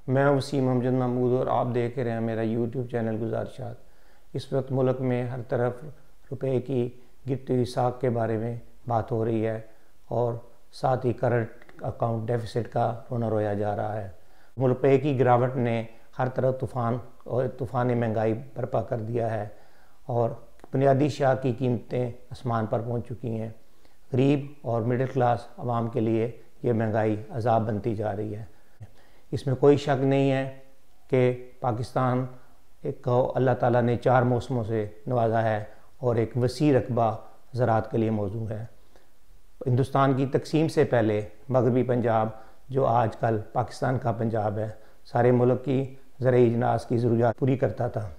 मैं वसीम अमजद महमूद और आप देख रहे हैं मेरा यूट्यूब चैनल गुज़ारिशात। इस वक्त मुल्क में हर तरफ रुपए की गिरती हुई साख के बारे में बात हो रही है और साथ ही करंट अकाउंट डेफिसिट का रोना रोया जा रहा है। रुपए की गिरावट ने हर तरफ तूफ़ान महंगाई बर्पा कर दिया है और बुनियादी अशिया की कीमतें आसमान पर पहुंच चुकी हैं। गरीब और मिडिल क्लास आवाम के लिए ये महंगाई अज़ाब बनती जा रही है। इसमें कोई शक नहीं है कि पाकिस्तान एक अल्लाह ताला ने 4 मौसमों से नवाजा है और एक वसी रकबा ज़राअत के लिए मौजूद है। हिंदुस्तान की तकसीम से पहले मगरबी पंजाब, जो आजकल पाकिस्तान का पंजाब है, सारे मुल्क की ज़रूरी अजनास की ज़रूरियात पूरी करता था।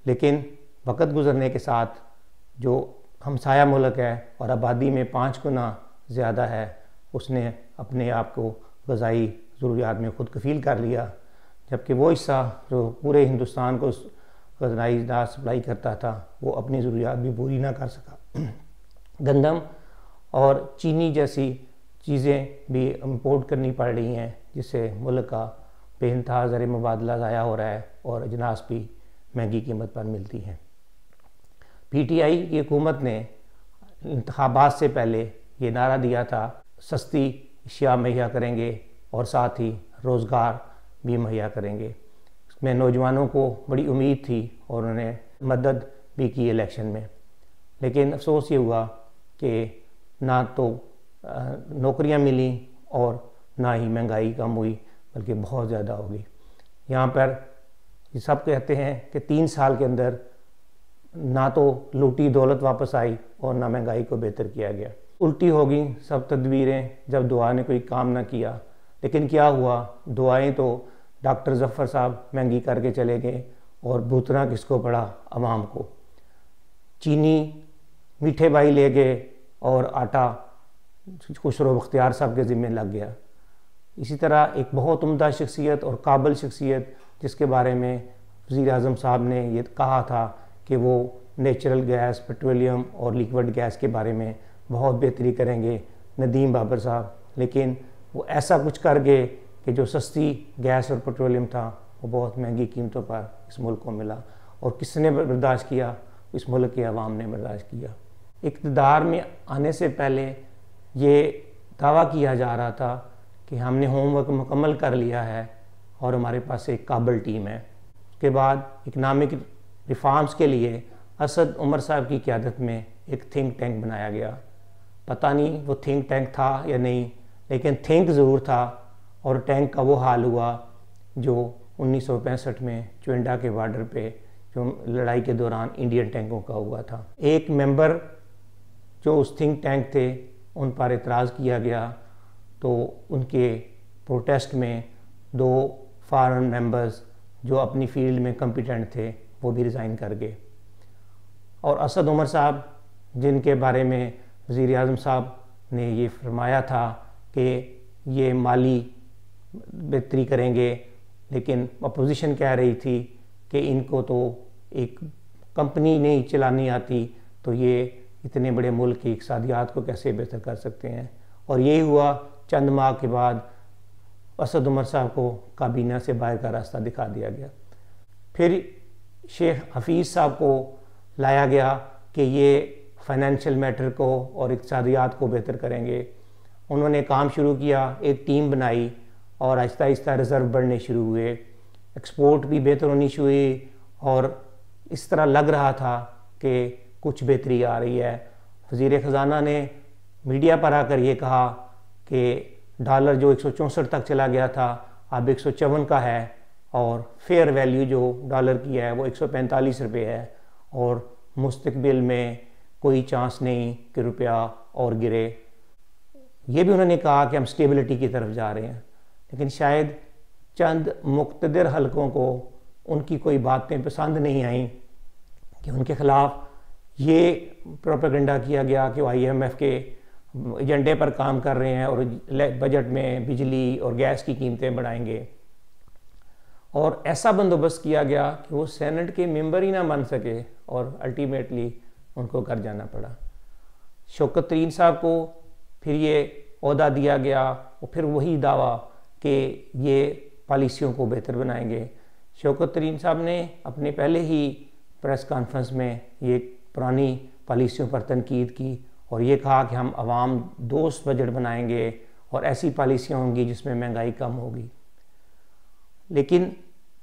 लेकिन वक़्त गुज़रने के साथ जो हमसाया मुल्क है और आबादी में 5 गुना ज़्यादा है, उसने अपने आप को ग़ज़ाई ज़रूरियात में खुद कफ़ील कर लिया, जबकि वो हिस्सा जो पूरे हिंदुस्तान को ग़ज़ाई अजनास सप्लाई करता था वो अपनी ज़रूरियात भी पूरी ना कर सका। गंदम और चीनी जैसी चीज़ें भी इम्पोर्ट करनी पड़ रही हैं, जिससे मुल्क का बेइंतहा ज़र मुबादला ज़ाया हो रहा है और अजनास भी महंगी कीमत पर मिलती हैं। PTI की हुकूमत ने इंतखाबात से पहले ये नारा दिया था, सस्ती अशिया मुहैया करेंगे और साथ ही रोज़गार भी मुहैया करेंगे। इसमें नौजवानों को बड़ी उम्मीद थी और उन्होंने मदद भी की इलेक्शन में। लेकिन अफसोस ये हुआ कि ना तो नौकरियां मिली और ना ही महंगाई कम हुई, बल्कि बहुत ज़्यादा हो गई। यहाँ पर ये सब कहते हैं कि 3 साल के अंदर ना तो लूटी दौलत वापस आई और ना महंगाई को बेहतर किया गया। उल्टी हो गई सब तदबीरें जब दुआ ने कोई काम ना किया। लेकिन क्या हुआ, दुआएं तो डॉक्टर ज़फ़र साहब महंगी करके चले गए और भूतना किसको पड़ा, अवाम को। चीनी मीठे भाई ले गए और आटा खुसरो बख्तियार साहब के ज़िम्मे लग गया। इसी तरह एक बहुत उम्दा शख्सियत और काबिल शख्सियत, जिसके बारे में वज़ीर आज़म साहब ने ये कहा था कि वो नेचुरल गैस, पेट्रोलियम और लिक्विड गैस के बारे में बहुत बेहतरी करेंगे, नदीम बाबर साहब, लेकिन वो ऐसा कुछ कर गए कि जो सस्ती गैस और पेट्रोलियम था वो बहुत महंगी कीमतों पर इस मुल्क को मिला। और किसने बर्दाश्त किया? इस मुल्क के अवाम ने बर्दाश्त किया। इक़्तिदार में आने से पहले ये दावा किया जा रहा था कि हमने होमवर्क मुकम्मल कर लिया है और हमारे पास एक काबिल टीम है। उसके बाद इकनॉमिक रिफॉर्म्स के लिए असद उमर साहब की क़यादत में एक थिंक टैंक बनाया गया। पता नहीं वो थिंक टैंक था या नहीं, लेकिन थिंक ज़रूर था। और टैंक का वो हाल हुआ जो 1965 में चुंडा के बॉर्डर पे जो लड़ाई के दौरान इंडियन टैंकों का हुआ था। एक मेंबर जो उस थिंक टैंक थे, उन पर एतराज़ किया गया, तो उनके प्रोटेस्ट में 2 फॉरेन मेंबर्स जो अपनी फील्ड में कॉम्पिटेंट थे वो भी रिज़ाइन कर गए। और असद उमर साहब, जिनके बारे में वज़ीर आज़म साहब ने ये फरमाया था कि ये माली बेहतरी करेंगे, लेकिन अपोजिशन कह रही थी कि इनको तो एक कंपनी नहीं चलानी आती, तो ये इतने बड़े मुल्क की इक़्तिसादियात को कैसे बेहतर कर सकते हैं। और यही हुआ, चंद माह के बाद असद उमर साहब को काबीना से बाहर का रास्ता दिखा दिया गया। फिर शेख हफीज़ साहब को लाया गया कि ये फाइनेंशियल मैटर को और इक़्तिसादियात को बेहतर करेंगे। उन्होंने काम शुरू किया, एक टीम बनाई और आहिस्ता आहिस्ता रिज़र्व बढ़ने शुरू हुए, एक्सपोर्ट भी बेहतर होनी शुरू हुई और इस तरह लग रहा था कि कुछ बेहतरी आ रही है। वज़ीर ख़ज़ाना ने मीडिया पर आकर ये कहा कि डॉलर जो 164 तक चला गया था अब 154 का है और फेयर वैल्यू जो डॉलर की है वो 145 रुपये है और मुस्तकबिल में कोई चांस नहीं कि रुपया और गिरे। ये भी उन्होंने कहा कि हम स्टेबिलिटी की तरफ जा रहे हैं। लेकिन शायद चंद मुक़्तदिर हलकों को उनकी कोई बातें पसंद नहीं आईं कि उनके ख़िलाफ़ ये प्रोपेगेंडा किया गया कि वो IMF के एजेंडे पर काम कर रहे हैं और बजट में बिजली और गैस की कीमतें बढ़ाएंगे। और ऐसा बंदोबस्त किया गया कि वो सेनेट के मेंबर ही ना बन सके और अल्टीमेटली उनको घर जाना पड़ा। शौकत तरीन साहब को फिर ये ओहदा दिया गया और फिर वही दावा कि ये पॉलिसियों को बेहतर बनाएंगे। शौकत तरीन साहब ने अपने पहले ही प्रेस कॉन्फ्रेंस में ये पुरानी पॉलिसियों पर तनकीद की और ये कहा कि हम आवाम दोस्त बजट बनाएंगे और ऐसी पॉलिसियाँ होंगी जिसमें महंगाई कम होगी। लेकिन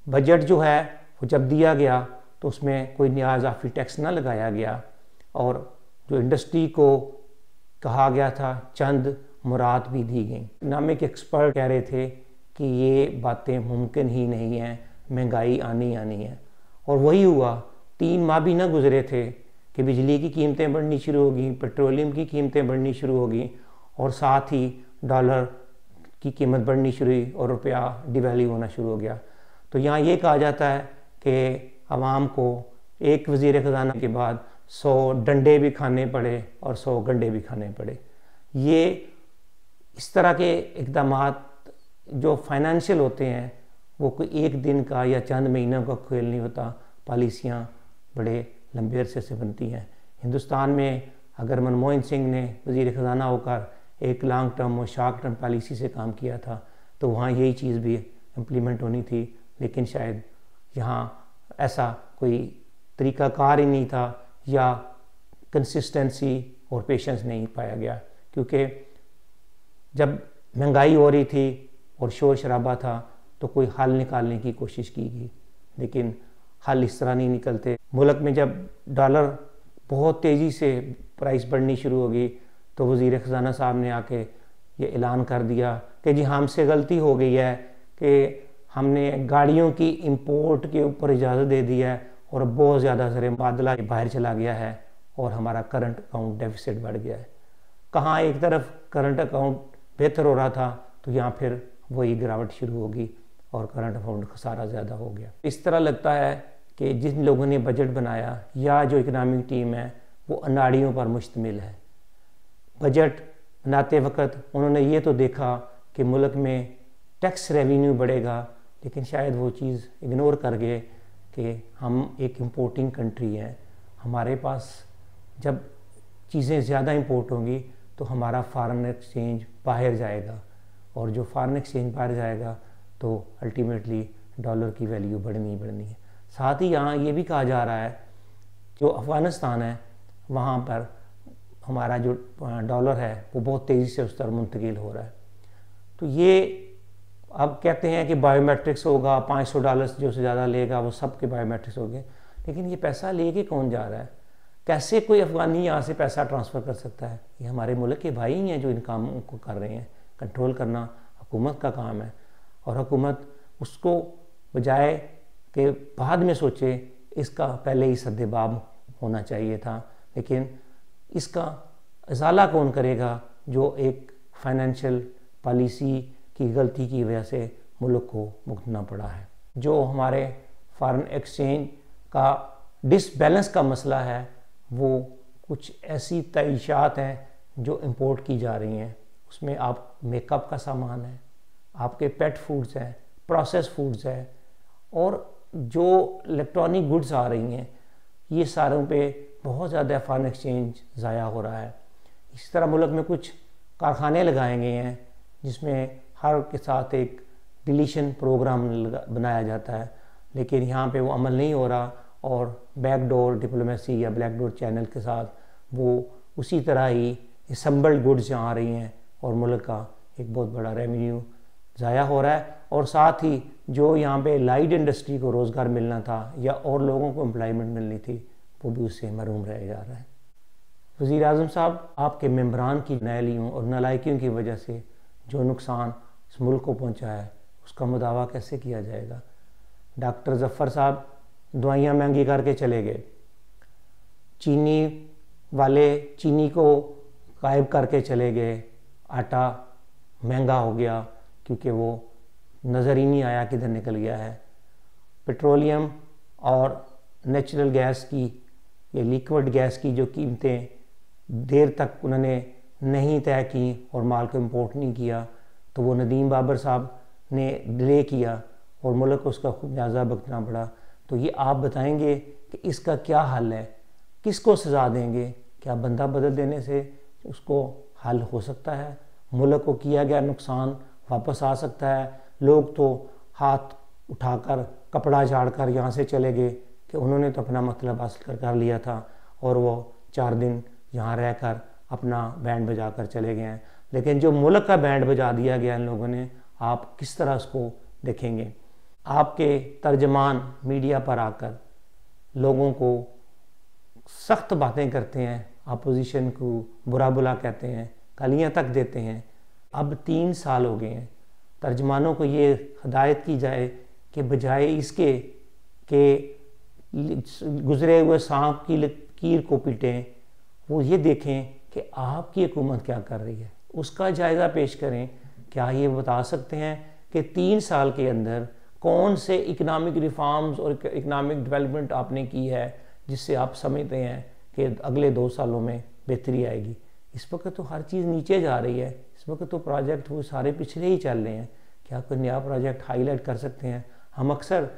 बजट जो है वो जब दिया गया तो उसमें कोई नया इजाफी टैक्स ना लगाया गया और जो इंडस्ट्री को कहा गया था चंद मुराद भी दी गई। इकनॉमिक एक्सपर्ट कह रहे थे कि ये बातें मुमकिन ही नहीं हैं, महंगाई आनी है। और वही हुआ। 3 माह भी ना गुजरे थे कि बिजली की कीमतें बढ़नी शुरू होगी, पेट्रोलियम की कीमतें बढ़नी शुरू होगी और साथ ही डॉलर की कीमत बढ़नी शुरू हुई और रुपया डिवैल्यू होना शुरू हो गया। तो यहाँ ये कहा जाता है कि आवाम को एक वज़ीर ख़जाना के बाद 100 डंडे भी खाने पड़े और 100 गंडे भी खाने पड़े। ये इस तरह के इक़दामात जो फाइनेंशियल होते हैं वो कोई एक दिन का या चंद महीनों का खेल नहीं होता। पॉलिसियाँ बड़े लंबे अरसे से बनती हैं। हिंदुस्तान में अगर मनमोहन सिंह ने वज़ीर ख़जाना होकर एक लॉन्ग टर्म और शॉर्ट टर्म पॉलिसी से काम किया था तो वहाँ यही चीज़ भी इम्प्लीमेंट होनी थी, लेकिन शायद यहाँ ऐसा कोई तरीक़ाकार ही नहीं था या कंसिस्टेंसी और पेशेंस नहीं पाया गया। क्योंकि जब महंगाई हो रही थी और शोर शराबा था तो कोई हल निकालने की कोशिश की गई, लेकिन हल इस तरह नहीं निकलते। मुल्क में जब डॉलर बहुत तेज़ी से प्राइस बढ़नी शुरू हो गई तो वज़ीर ख़जाना साहब ने आके ये ऐलान कर दिया कि जी हमसे गलती हो गई है कि हमने गाड़ियों की इंपोर्ट के ऊपर इजाज़त दे दी है और बहुत ज़्यादा ज़र मुबादला बाहर चला गया है और हमारा करंट अकाउंट डेफिसिट बढ़ गया है। कहाँ एक तरफ करंट अकाउंट बेहतर हो रहा था तो यहाँ फिर वही गिरावट शुरू होगी और करंट अकाउंट खसारा ज़्यादा हो गया। इस तरह लगता है कि जिन लोगों ने बजट बनाया या जो इकनॉमिक टीम है वो अनाड़ियों पर मुश्तमिल है। बजट बनाते वक्त उन्होंने ये तो देखा कि मुल्क में टैक्स रेवेन्यू बढ़ेगा, लेकिन शायद वो चीज़ इग्नोर कर गए कि हम एक इंपोर्टिंग कंट्री हैं। हमारे पास जब चीज़ें ज़्यादा इंपोर्ट होंगी तो हमारा फॉरेन एक्सचेंज बाहर जाएगा और जो फॉरेन एक्सचेंज बाहर जाएगा तो अल्टीमेटली डॉलर की वैल्यू बढ़नी है। साथ ही यहाँ ये भी कहा जा रहा है जो अफ़गानिस्तान है वहाँ पर हमारा जो डॉलर है वो बहुत तेज़ी से उस तरफ मुंतकिल हो रहा है। तो ये अब कहते हैं कि बायोमेट्रिक्स होगा, $500 जो से ज़्यादा लेगा वो सब के बायोमेट्रिक्स हो गए, लेकिन ये पैसा लेके कौन जा रहा है? कैसे कोई अफ़गानी यहाँ से पैसा ट्रांसफ़र कर सकता है? ये हमारे मुल्क के भाई ही हैं जो इन कामों को कर रहे हैं। कंट्रोल करना हुकूमत का काम है और हुकूमत उसको बजाय कि बाद में सोचे, इसका पहले ही सद्देबाब होना चाहिए था। लेकिन इसका इज़ाला कौन करेगा जो एक फाइनेंशियल पॉलिसी की गलती की वजह से मुल्क को भुगतना पड़ा है। जो हमारे फॉरेन एक्सचेंज का डिसबैलेंस का मसला है वो कुछ ऐसी तईशात हैं जो इंपोर्ट की जा रही हैं। उसमें आप मेकअप का सामान है, आपके पेट फूड्स हैं, प्रोसेस फूड्स है और जो इलेक्ट्रॉनिक गुड्स आ रही हैं, ये सारों पे बहुत ज़्यादा फॉरेन एक्सचेंज ज़ाया हो रहा है। इस तरह मुल्क में कुछ कारखाने लगाए गए हैं जिसमें हर के साथ एक डिलीशन प्रोग्राम बनाया जाता है, लेकिन यहाँ पे वो अमल नहीं हो रहा और बैकडोर डिप्लोमेसी या ब्लैक डोर चैनल के साथ वो उसी तरह ही असम्बल्ड गुड्स यहाँ आ रही हैं और मुल्क का एक बहुत बड़ा रेवेन्यू ज़ाया हो रहा है। और साथ ही जो यहाँ पे लाइट इंडस्ट्री को रोज़गार मिलना था या और लोगों को एम्प्लॉयमेंट मिलनी थी वो भी उससे महरूम रह जा रहा है। वज़ीर आज़म साहब, आपके मेंबरान की नाअहलियों और नालायकियों की वजह से जो नुकसान इस मुल्क को पहुँचा है उसका मुदावा कैसे किया जाएगा? डॉक्टर ज़फ़र साहब दवाइयाँ महंगी करके चले गए, चीनी वाले चीनी को गायब करके चले गए, आटा महंगा हो गया क्योंकि वो नज़र ही नहीं आया किधर निकल गया है। पेट्रोलियम और नेचुरल गैस की या लिक्विड गैस की जो कीमतें देर तक उन्होंने नहीं तय की और माल को इम्पोर्ट नहीं किया तो वो नदीम बाबर साहब ने डिले किया और मुल्क को उसका खूब न्याज़ा भुगतना पड़ा। तो ये आप बताएंगे कि इसका क्या हल है, किसको सज़ा देंगे? क्या बंदा बदल देने से उसको हल हो सकता है? मुल्क को किया गया नुकसान वापस आ सकता है? लोग तो हाथ उठाकर कपड़ा झाड़कर यहाँ से चले गए कि उन्होंने तो अपना मतलब हासिल कर लिया था और वो 4 दिन यहाँ रहकर अपना बैंड बजा कर चले गए हैं। लेकिन जो मुल्क का बैंड बजा दिया गया इन लोगों ने, आप किस तरह उसको देखेंगे? आपके तर्जमान मीडिया पर आकर लोगों को सख्त बातें करते हैं, अपोजिशन को बुरा बुला कहते हैं, गालियाँ तक देते हैं। अब 3 साल हो गए हैं। तर्जमानों को ये हदायत की जाए कि बजाय इसके कि गुजरे हुए सांप की लकीर को पीटें, वो ये देखें कि आपकी हुकूमत क्या कर रही है, उसका जायज़ा पेश करें। क्या ये बता सकते हैं कि 3 साल के अंदर कौन से इकनॉमिक रिफॉर्म्स और इकनॉमिक डेवलपमेंट आपने की है जिससे आप समझते हैं कि अगले 2 सालों में बेहतरी आएगी? इस वक्त तो हर चीज़ नीचे जा रही है। इस वक्त तो प्रोजेक्ट वो सारे पिछले ही चल रहे हैं। क्या कोई नया प्रोजेक्ट हाईलाइट कर सकते हैं? हम अक्सर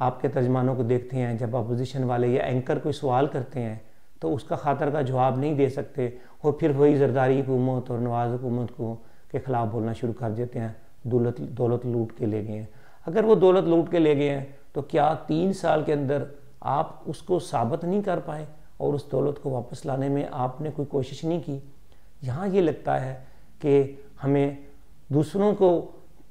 आपके तर्जमानों को देखते हैं, जब अपोजिशन वाले या एंकर कोई सवाल करते हैं तो उसका खातर का जवाब नहीं दे सकते और फिर वही जरदारी हुकूमत और नवाज हुकूमत को के ख़िलाफ़ बोलना शुरू कर देते हैं, दौलत लूट के ले गए हैं। अगर वो दौलत लूट के ले गए हैं तो क्या 3 साल के अंदर आप उसको साबित नहीं कर पाए और उस दौलत को वापस लाने में आपने कोई कोशिश नहीं की? यहाँ ये लगता है कि हमें दूसरों को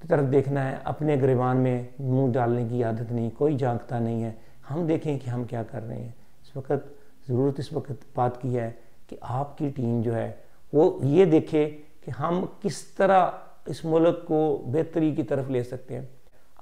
तरफ देखना है, अपने गिरबान में मुंह डालने की आदत नहीं, कोई झांकता नहीं है। हम देखें कि हम क्या कर रहे हैं। इस वक्त ज़रूरत इस वक्त बात की है कि आपकी टीम जो है वो ये देखे कि हम किस तरह इस मुल्क को बेहतरी की तरफ ले सकते हैं।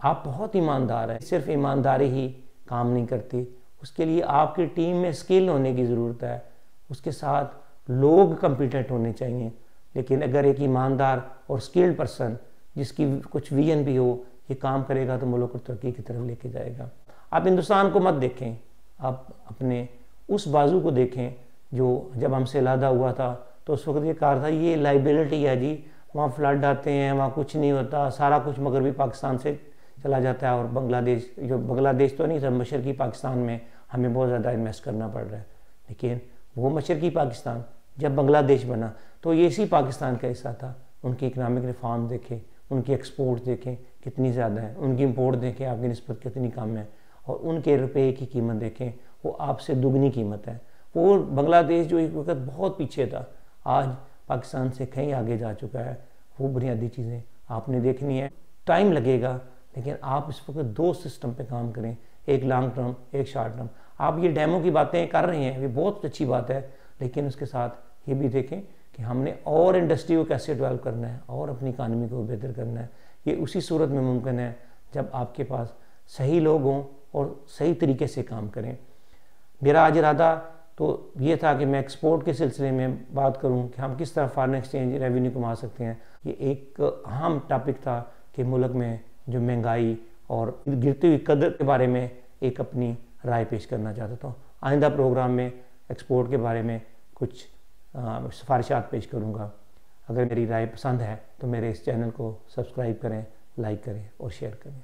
आप बहुत ईमानदार हैं, सिर्फ ईमानदारी ही काम नहीं करती, उसके लिए आपकी टीम में स्किल होने की ज़रूरत है, उसके साथ लोग कम्पिटेंट होने चाहिए। लेकिन अगर एक ईमानदार और स्किल्ड पर्सन जिसकी कुछ विजन भी हो ये काम करेगा तो मुल्क को तरक्की की तरफ लेके जाएगा। आप हिंदुस्तान को मत देखें, आप अपने उस बाजू को देखें जो जब हमसे अलहदा हुआ था तो उस वक्त ये कहा था ये लाइबिलिटी है जी, वहाँ फ्लड आते हैं, वहाँ कुछ नहीं होता, सारा कुछ मगरबी पाकिस्तान से चला जाता है और बांग्लादेश, जो बांग्लादेश तो नहीं था, मशरकी पाकिस्तान में हमें बहुत ज़्यादा इन्वेस्ट करना पड़ रहा है। लेकिन वो मशरकी पाकिस्तान जब बांग्लादेश बना तो ये इसी पाकिस्तान का हिस्सा था। उनकी इकनॉमिक रिफॉर्म देखें, उनकी एक्सपोर्ट देखें कितनी ज़्यादा है, उनकी इंपोर्ट देखें आपकी निस्बत कितनी कम है, और उनके रुपए की कीमत देखें वो आपसे दुगनी कीमत है। वो बांग्लादेश जो एक वक्त बहुत पीछे था आज पाकिस्तान से कहीं आगे जा चुका है। वो बुनियादी चीज़ें आपने देखनी है, टाइम लगेगा, लेकिन आप इस वक्त 2 सिस्टम पे काम करें, एक लॉन्ग टर्म एक शॉर्ट टर्म। आप ये डेमो की बातें कर रहे हैं, ये बहुत अच्छी बात है, लेकिन उसके साथ ये भी देखें कि हमने और इंडस्ट्री को कैसे डेवलप करना है और अपनी इकानमी को बेहतर करना है। ये उसी सूरत में मुमकिन है जब आपके पास सही लोग हों और सही तरीके से काम करें। मेरा आज इरादा तो ये था कि मैं एक्सपोर्ट के सिलसिले में बात करूं कि हम किस तरह फॉरेन एक्सचेंज रेवेन्यू कमा सकते हैं। ये एक अहम टॉपिक था कि मुल्क में जो महंगाई और गिरती हुई कदर के बारे में एक अपनी राय पेश करना चाहता था। आइंदा प्रोग्राम में एक्सपोर्ट के बारे में कुछ सिफारिशात पेश करूँगा। अगर मेरी राय पसंद है तो मेरे इस चैनल को सब्सक्राइब करें, लाइक करें और शेयर करें।